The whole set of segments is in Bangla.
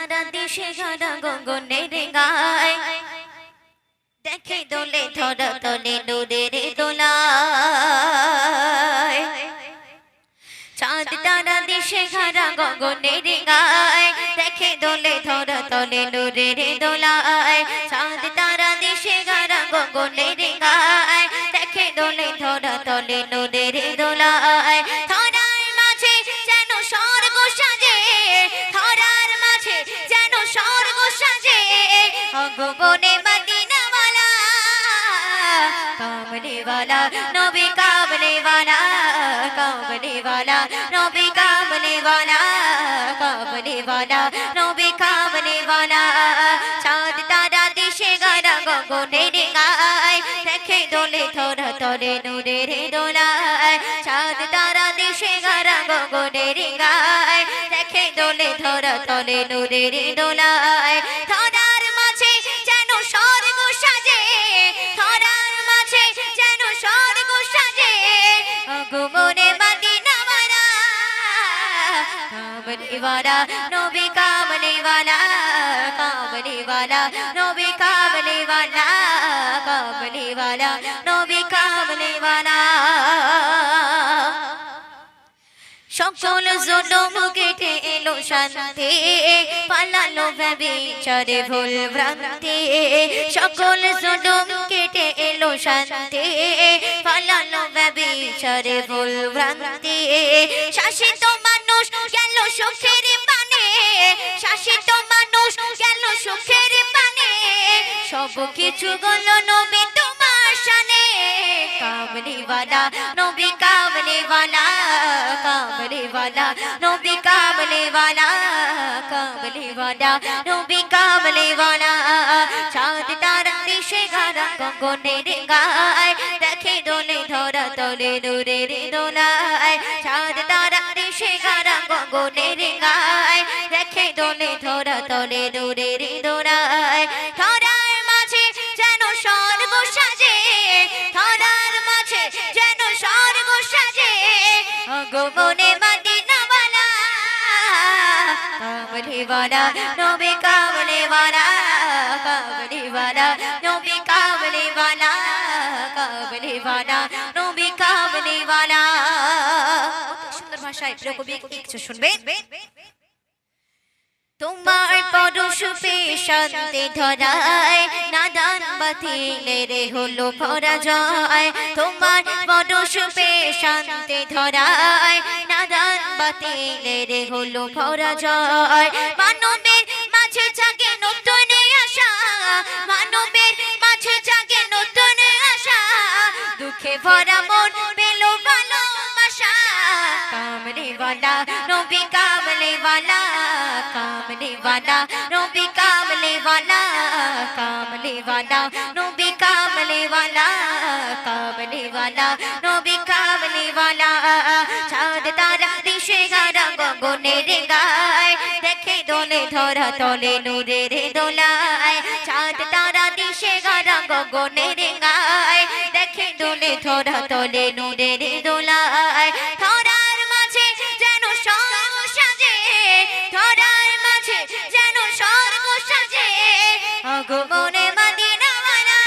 তারা দেশে ঘরা গগনের গায় দেখে দোলে ধরা তলে নূরের দোলায় চাঁদ তারা দেশে ঘরা গগনের গায় দেখে দোলে ধরা তলে নূরের দোলায় চাঁদ তারা দেশে ঘরা গগনের গায় দেখে দোলে ধরা তলে নূরের দোলায় ধরার মাঝে যেন স্বর্গ সাজে ধরার মাঝে যেন স্বর্গ সাজে গগনে মদিনা वाला कामने वाला नबी कामने वाला कामने वाला नबी कामने वाला कामने वाला नबी कामने वाला चाँद तारा देशे गारा गगনের গায় দেখে দোলে ধরা তলে নূরের দোলায় চাঁদ তারা দেশে গারা গগনের গায় দেখে দোলে ধরা তলে নূরের দোলায় ধরার মাঝে যেন স্বর্গ সাজে ধরার মাঝে যেন স্বর্গ সাজে আগমনে মদিনা वाला कामने वाला नबी कामने वाला कामने वाला नबी कामने वाला कामने वाला नबी कामने वाला সকল জনম কেটে এলো শান্তি পালালো ব্যভিচারে ভুল ভ্রান্তি সকল জনম কেটে এলো শান্তি পালালো ব্যভিচারে ভুল ভ্রান্তি শাসিত মানুষ গেল সুখের পানে শাসিত মানুষ গেল সুখের পানে সব কিছু গেল নবী তোমার শানে কামনে वाला नबी कामने वाला कामने वाला नबी कामने वाला कामने वाला नबी कामने वाला चाँद तारा देशे गारा गगনের গায় দেখে দোলে ধরা তলে নূরের দোলায় চাঁদ তারা দেশে গারা গগনের গায় দেখে দোলে ধরা তলে নূরের দোলায় ধরার মাঝে যেন স্বর্গ সাজে ধরার মাঝে যেন স্বর্গ সাজে আগমনে মদিনা वाला कामने वाला नबी कामने वाला कामने वाला नबी कामने वाला कामने वाला नबी कामने वाला সুন্দর ভাষায় প্রিয় কবি কিছু শুনবেন তোমার পরশ পে শান্তি ধরায় নাদান বাতিলের হলো পরাজয় তোমার পরশ পে শান্তি ধরায় নাদান বাতিলের হলো পরাজয় মানবের মাঝে জাগে নতুন আশা মানবের মাঝে জাগে নতুন আশা দুঃখে ভরা মন পেল ভালোবাসা কামনে वाला नबी कामने वाला कामने वाला नबी कामने वाला कामने वाला नबी कामने वाला कामने वाला नबी कामने वाला चाँद तारा देशे गारा गगনের গায় দেখে দোলে ধরা তলে নূরের দোলায় চাঁদ তারা দেশে গারা গগনের গায় দেখে দোলে ধরা তলে নূরের দোলায় ধরার মাঝে যেন স্বর্গ সাজে ধরার মাঝে যেন স্বর্গ সাজে আগমনে মদিনা वाला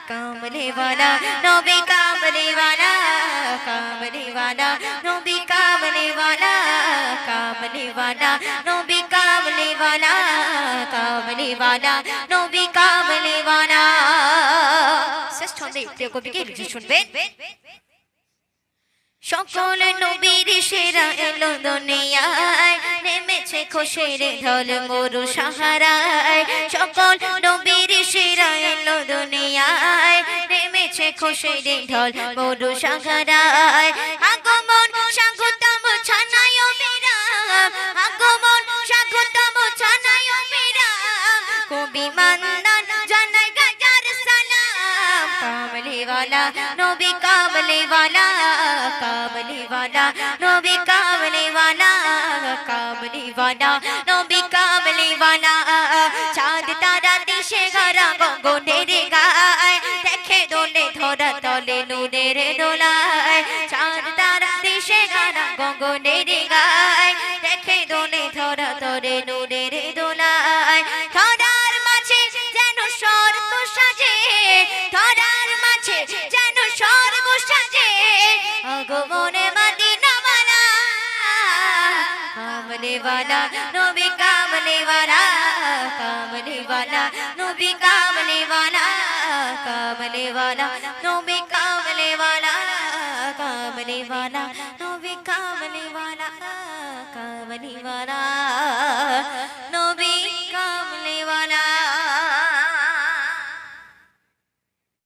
कामने वाला नबी कामने वाला कामने वाला नबी कामने वाला कामने वाला नबी कामने वाला कामने वाला नबी कामने वाला শেষ ছন্দে প্রিয় কবিকে কিছু শুনবেন সকল নবীর সেরা এলো দুনিয়ায় নেমেছে খুশির ঢল মরু সাহারায় সকল নবীর সেরা এলো দুনিয়ায় নেমেছে খুশির ঢল মরু সাহারায় আগমন স্বাগতম জানাই মেরা আগমন স্বাগতম জানাই মেরা কবি মান্নান জানাই গাজার সালাম কামনে वाला नबी कामने वाला कामने वाला नबी कामने वाला कामने वाला नबी कामने वाला चाँद तारा देशे गारा गगনের গায় দেখে দোলে ধরা তলে নূরের দোলায় চাঁদ তারা দেশে গারা গগনের গায় দেখে দোলে ধরা তোরে নূরের দোলায় ধরার মাঝে যেন স্বর্গ সাজে ধরার মাঝে যেন স্বর্গ সাজে আগমনে মদিনা वाला কামলে वाला নবী কামলে वाला কামলে वाला নবী কামলে वाला কামলে वाला নবী কামলে वाला কামলে वाला নবী কামলে वाला কামলে वाला